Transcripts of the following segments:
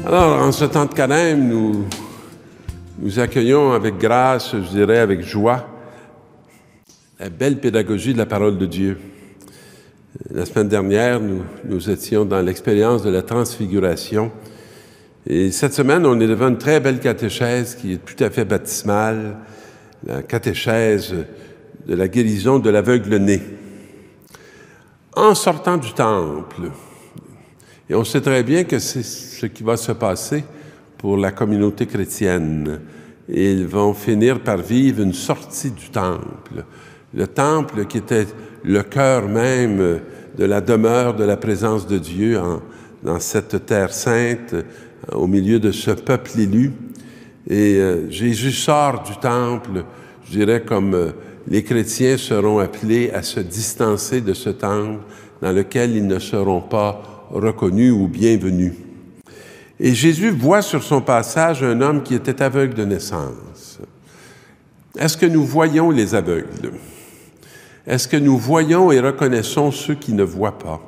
Alors, en ce temps de carême, nous accueillons avec grâce, je dirais avec joie, la belle pédagogie de la parole de Dieu. La semaine dernière, nous étions dans l'expérience de la transfiguration. Et cette semaine, on est devant une très belle catéchèse qui est tout à fait baptismale, la catéchèse de la guérison de l'aveugle-né. En sortant du temple, et on sait très bien que c'est ce qui va se passer pour la communauté chrétienne. Et ils vont finir par vivre une sortie du temple. Le temple qui était le cœur même de la demeure de la présence de Dieu dans cette terre sainte, au milieu de ce peuple élu. Et Jésus sort du temple, je dirais comme les chrétiens seront appelés à se distancer de ce temple dans lequel ils ne seront pas reconnus ou bienvenus. Et Jésus voit sur son passage un homme qui était aveugle de naissance. Est-ce que nous voyons les aveugles? Est-ce que nous voyons et reconnaissons ceux qui ne voient pas?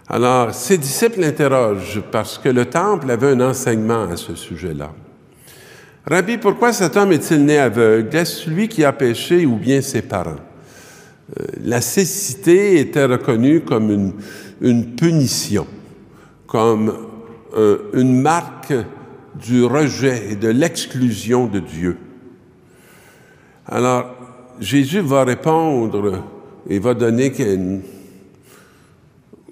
Alors, ses disciples l'interrogent parce que le temple avait un enseignement à ce sujet-là. « Rabbi, pourquoi cet homme est-il né aveugle? Est-ce lui qui a péché ou bien ses parents? » La cécité était reconnue comme une punition, comme une marque du rejet et de l'exclusion de Dieu. Alors, Jésus va répondre et va donner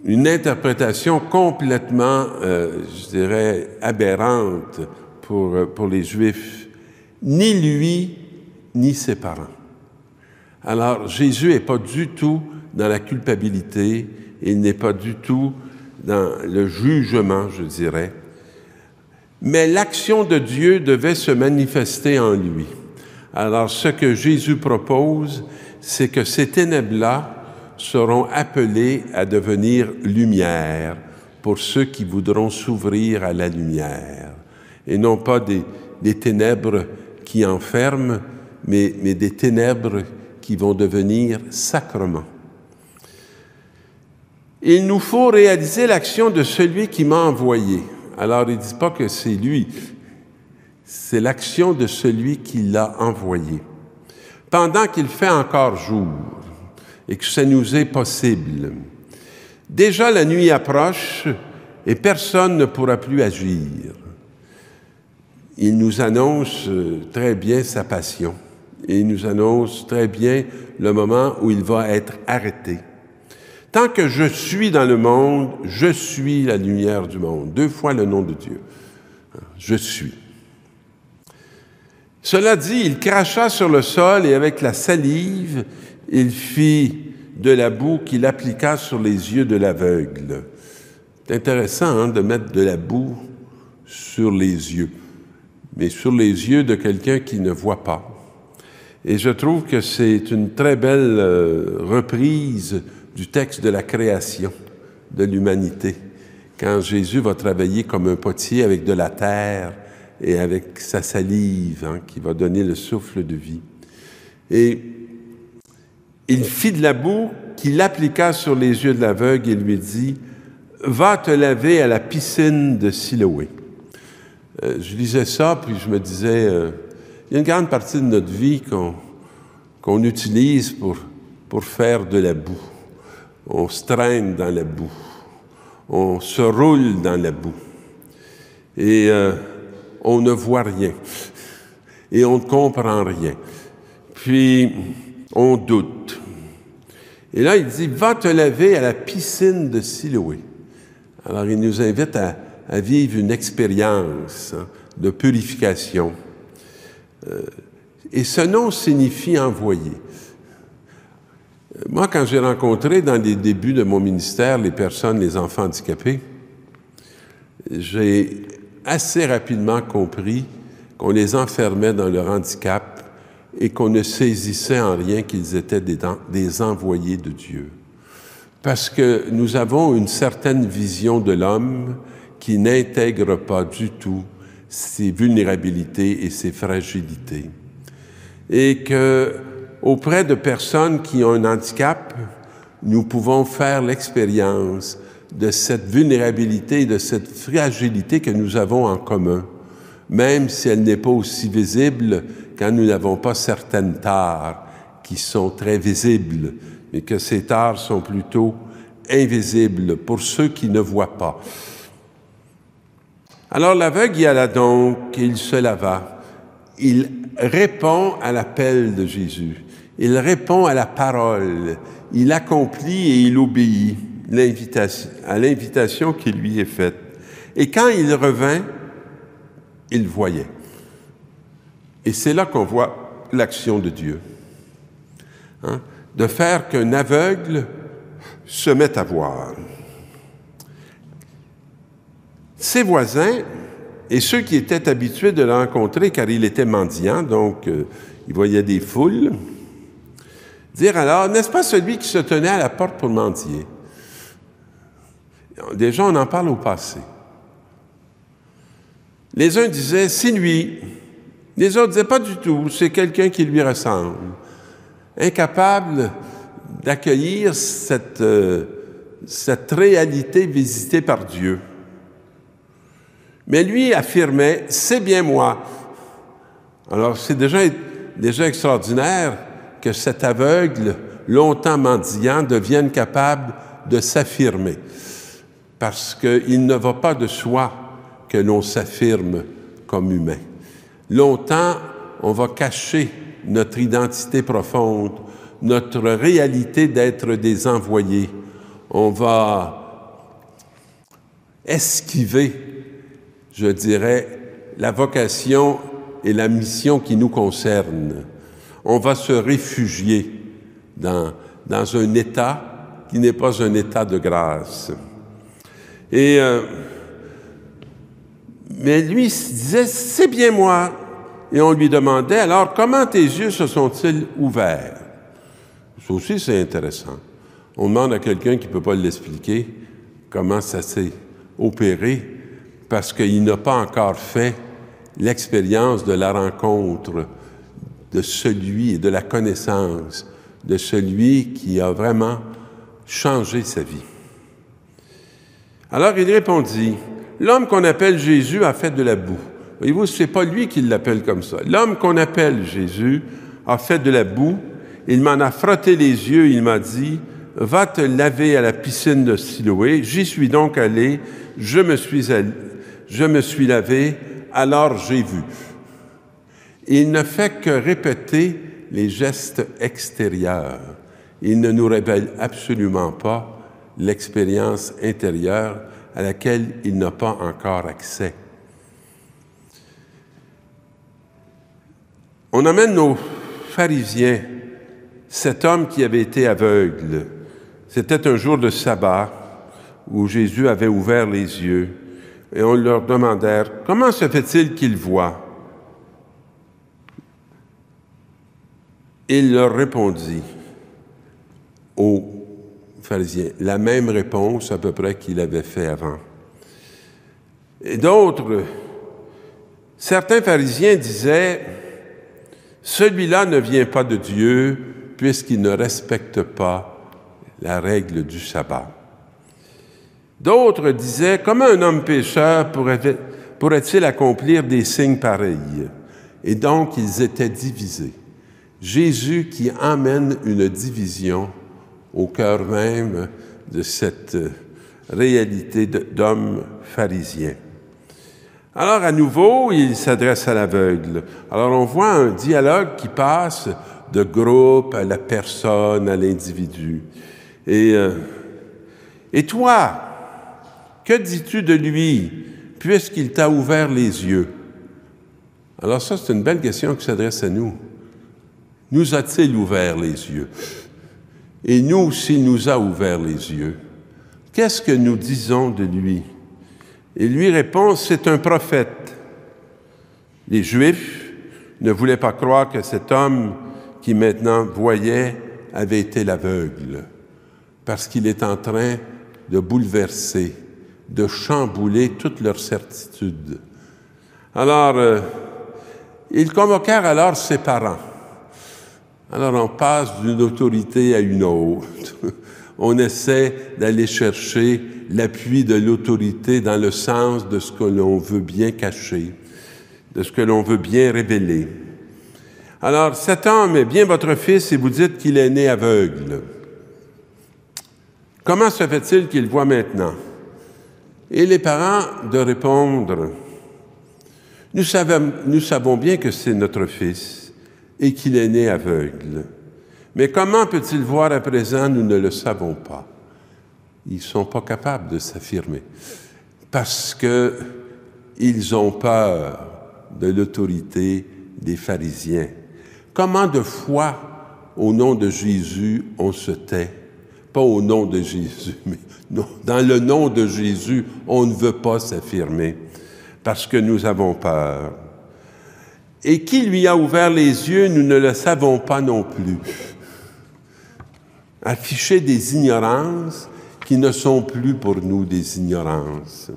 une interprétation complètement, je dirais, aberrante pour les Juifs. Ni lui, ni ses parents. Alors, Jésus n'est pas du tout dans la culpabilité, il n'est pas du tout dans le jugement, je dirais. Mais l'action de Dieu devait se manifester en lui. Alors, ce que Jésus propose, c'est que ces ténèbres-là seront appelées à devenir lumière pour ceux qui voudront s'ouvrir à la lumière. Et non pas des ténèbres qui enferment, mais des ténèbres qui vont devenir sacrements. Il nous faut réaliser l'action de celui qui m'a envoyé. Alors, il ne dit pas que c'est lui, c'est l'action de celui qui l'a envoyé. Pendant qu'il fait encore jour et que ça nous est possible, déjà la nuit approche et personne ne pourra plus agir. Il nous annonce très bien sa passion. Et il nous annonce très bien le moment où il va être arrêté. Tant que je suis dans le monde, je suis la lumière du monde. 2 fois le nom de Dieu. Je suis. Cela dit, il cracha sur le sol et avec la salive, il fit de la boue qu'il appliqua sur les yeux de l'aveugle. C'est intéressant de mettre de la boue sur les yeux, mais sur les yeux de quelqu'un qui ne voit pas. Et je trouve que c'est une très belle reprise du texte de la création de l'humanité, quand Jésus va travailler comme un potier avec de la terre et avec sa salive qui va donner le souffle de vie. Et il fit de la boue qu'il appliqua sur les yeux de l'aveugle et lui dit « Va te laver à la piscine de Siloé ». Je lisais ça, puis je me disais... il y a une grande partie de notre vie qu'on utilise pour faire de la boue. On se traîne dans la boue. On se roule dans la boue. Et on ne voit rien. Et on ne comprend rien. Puis, on doute. Et là, il dit, va te laver à la piscine de Siloé. Alors, il nous invite à vivre une expérience de purification. Et ce nom signifie envoyé. Moi, quand j'ai rencontré dans les débuts de mon ministère les personnes, les enfants handicapés, j'ai assez rapidement compris qu'on les enfermait dans leur handicap et qu'on ne saisissait en rien qu'ils étaient des envoyés de Dieu. Parce que nous avons une certaine vision de l'homme qui n'intègre pas du tout ses vulnérabilités et ses fragilités. Et que, auprès de personnes qui ont un handicap, nous pouvons faire l'expérience de cette vulnérabilité, de cette fragilité que nous avons en commun, même si elle n'est pas aussi visible quand nous n'avons pas certaines tares qui sont très visibles, mais que ces tares sont plutôt invisibles pour ceux qui ne voient pas. Alors l'aveugle y alla donc, il se lava. Il répond à l'appel de Jésus. Il répond à la parole. Il accomplit et il obéit à l'invitation qui lui est faite. Et quand il revint, il voyait. Et c'est là qu'on voit l'action de Dieu. De faire qu'un aveugle se mette à voir. Ses voisins et ceux qui étaient habitués de le rencontrer, car il était mendiant, donc il voyait des foules, dirent alors, n'est-ce pas celui qui se tenait à la porte pour mendier? Déjà, on en parle au passé. Les uns disaient, c'est lui. Les autres disaient, pas du tout, c'est quelqu'un qui lui ressemble. Incapable d'accueillir cette réalité visitée par Dieu. Mais lui affirmait, c'est bien moi. Alors, c'est déjà extraordinaire que cet aveugle, longtemps mendiant, devienne capable de s'affirmer. Parce qu'il ne va pas de soi que l'on s'affirme comme humain. Longtemps, on va cacher notre identité profonde, notre réalité d'être des envoyés. On va esquiver, je dirais, la vocation et la mission qui nous concernent. On va se réfugier dans un état qui n'est pas un état de grâce. Mais lui disait, c'est bien moi. Et on lui demandait, alors, comment tes yeux se sont-ils ouverts? Ça aussi, c'est intéressant. On demande à quelqu'un qui ne peut pas l'expliquer comment ça s'est opéré, parce qu'il n'a pas encore fait l'expérience de la rencontre de celui et de la connaissance de celui qui a vraiment changé sa vie. Alors il répondit, l'homme qu'on appelle Jésus a fait de la boue. Voyez-vous, ce n'est pas lui qui l'appelle comme ça. L'homme qu'on appelle Jésus a fait de la boue. Il m'en a frotté les yeux. Il m'a dit, va te laver à la piscine de Siloé. J'y suis donc allé. Je me suis lavé. Alors j'ai vu. Il ne fait que répéter les gestes extérieurs. Il ne nous révèle absolument pas l'expérience intérieure à laquelle il n'a pas encore accès. On amène nos pharisiens, cet homme qui avait été aveugle. C'était un jour de sabbat où Jésus avait ouvert les yeux et on leur demandait, comment se fait-il qu'il voit? Il leur répondit aux pharisiens la même réponse à peu près qu'il avait fait avant. Et d'autres, certains pharisiens disaient, celui-là ne vient pas de Dieu puisqu'il ne respecte pas la règle du sabbat. D'autres disaient, comment un homme pécheur pourrait-il accomplir des signes pareils? Et donc, ils étaient divisés. Jésus qui emmène une division au cœur même de cette réalité d'homme pharisien. Alors, à nouveau, il s'adresse à l'aveugle. Alors, on voit un dialogue qui passe de groupe à la personne, à l'individu. Et toi, que dis-tu de lui, puisqu'il t'a ouvert les yeux? Alors ça, c'est une belle question qui s'adresse à nous. Nous a-t-il ouvert les yeux? Et nous aussi, il nous a ouvert les yeux. Qu'est-ce que nous disons de lui? Il lui répond, c'est un prophète. Les Juifs ne voulaient pas croire que cet homme qui maintenant voyait avait été l'aveugle, parce qu'il est en train de bouleverser, de chambouler toute leur certitude. Alors, ils convoquèrent alors ses parents. Alors, on passe d'une autorité à une autre. On essaie d'aller chercher l'appui de l'autorité dans le sens de ce que l'on veut bien cacher, de ce que l'on veut bien révéler. Alors, cet homme est bien votre fils et vous dites qu'il est né aveugle. Comment se fait-il qu'il voit maintenant? Et les parents de répondre, nous savons bien que c'est notre fils et qu'il est né aveugle. Mais comment peut-il voir à présent? Nous ne le savons pas. Ils ne sont pas capables de s'affirmer parce qu'ils ont peur de l'autorité des pharisiens. Comment de fois, au nom de Jésus, on se tait? Pas au nom de Jésus, mais non, dans le nom de Jésus, on ne veut pas s'affirmer parce que nous avons peur. Et qui lui a ouvert les yeux, nous ne le savons pas non plus. Afficher des ignorances qui ne sont plus pour nous des ignorances.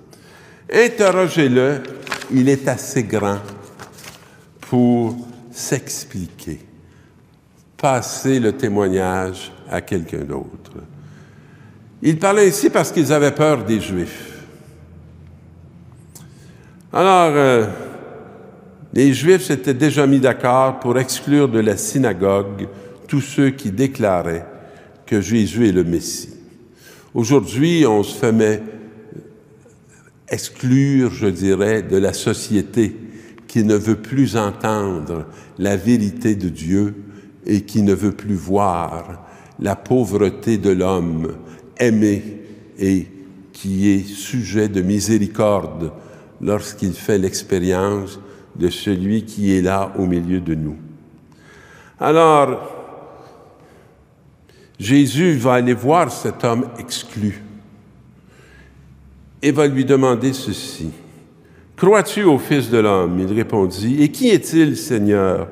Interrogez-le, il est assez grand pour s'expliquer. Passer le témoignage à quelqu'un d'autre. Il parlait ainsi parce qu'ils avaient peur des Juifs. Alors, les Juifs s'étaient déjà mis d'accord pour exclure de la synagogue tous ceux qui déclaraient que Jésus est le Messie. Aujourd'hui, on se fait exclure, je dirais, de la société qui ne veut plus entendre la vérité de Dieu et qui ne veut plus voir la pauvreté de l'homme aimé et qui est sujet de miséricorde lorsqu'il fait l'expérience de celui qui est là au milieu de nous. Alors, Jésus va aller voir cet homme exclu et va lui demander ceci. « Crois-tu au Fils de l'homme? » Il répondit. « Et qui est-il, Seigneur,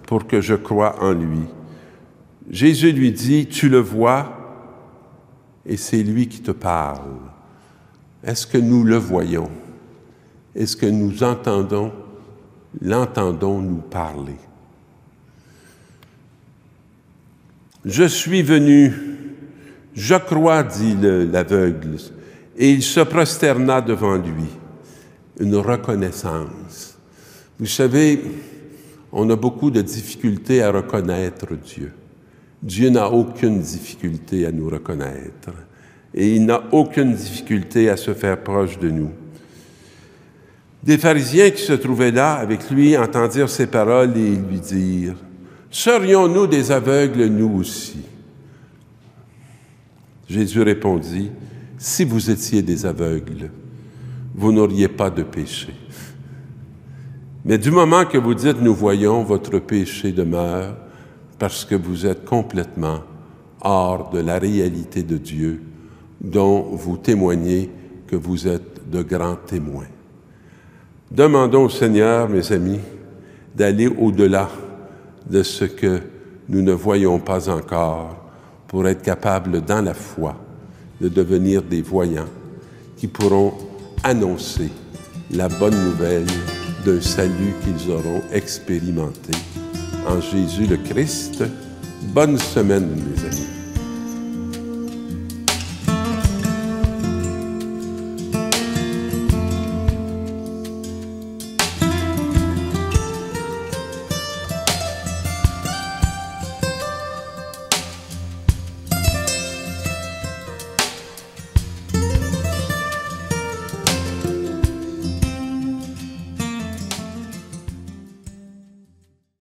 pour que je croie en lui? » Jésus lui dit, « Tu le vois, et c'est lui qui te parle. » Est-ce que nous le voyons? Est-ce que nous l'entendons nous parler? « Je suis venu, je crois, dit l'aveugle, et il se prosterna devant lui. » Une reconnaissance. Vous savez, on a beaucoup de difficultés à reconnaître Dieu. Dieu n'a aucune difficulté à nous reconnaître et il n'a aucune difficulté à se faire proche de nous. Des pharisiens qui se trouvaient là avec lui entendirent ces paroles et lui dirent « Serions-nous des aveugles, nous aussi? » Jésus répondit « Si vous étiez des aveugles, vous n'auriez pas de péché. Mais du moment que vous dites « nous voyons », votre péché demeure parce que vous êtes complètement hors de la réalité de Dieu dont vous témoignez que vous êtes de grands témoins. Demandons au Seigneur, mes amis, d'aller au-delà de ce que nous ne voyons pas encore pour être capables, dans la foi, de devenir des voyants qui pourront annoncer la bonne nouvelle d'un salut qu'ils auront expérimenté. En Jésus le Christ, bonne semaine, mes amis.